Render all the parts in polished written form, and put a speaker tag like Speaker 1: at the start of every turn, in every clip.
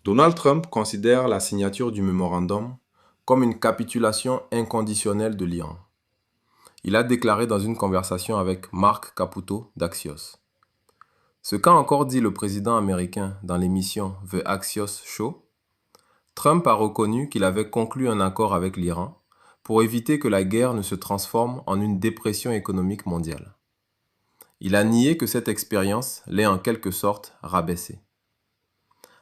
Speaker 1: Donald Trump considère la signature du mémorandum comme une capitulation inconditionnelle de l'Iran. Il a déclaré dans une conversation avec Mark Caputo d'Axios. Ce qu'a encore dit le président américain dans l'émission The Axios Show, Trump a reconnu qu'il avait conclu un accord avec l'Iran pour éviter que la guerre ne se transforme en une dépression économique mondiale. Il a nié que cette expérience l'ait en quelque sorte rabaissé.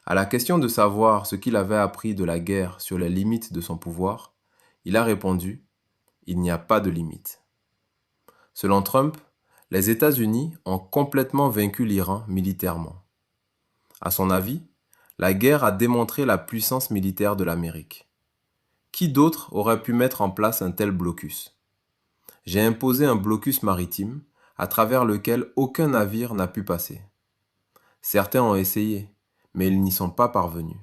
Speaker 1: À la question de savoir ce qu'il avait appris de la guerre sur les limites de son pouvoir, il a répondu : il n'y a pas de limite. Selon Trump, les États-Unis ont complètement vaincu l'Iran militairement. À son avis, la guerre a démontré la puissance militaire de l'Amérique. Qui d'autre aurait pu mettre en place un tel blocus ? J'ai imposé un blocus maritime à travers lequel aucun navire n'a pu passer. Certains ont essayé, mais ils n'y sont pas parvenus.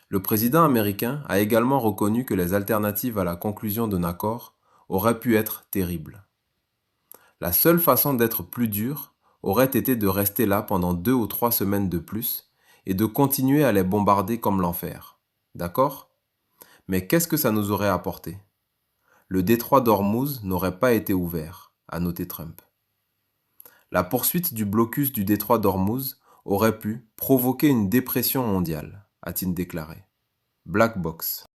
Speaker 1: Le président américain a également reconnu que les alternatives à la conclusion d'un accord auraient pu être terribles. La seule façon d'être plus dur aurait été de rester là pendant 2 ou 3 semaines de plus et de continuer à les bombarder comme l'enfer. D'accord ? Mais qu'est-ce que ça nous aurait apporté ? Le détroit d'Ormuz n'aurait pas été ouvert, a noté Trump. La poursuite du blocus du détroit d'Ormuz aurait pu provoquer une dépression mondiale, a-t-il déclaré. Black Box.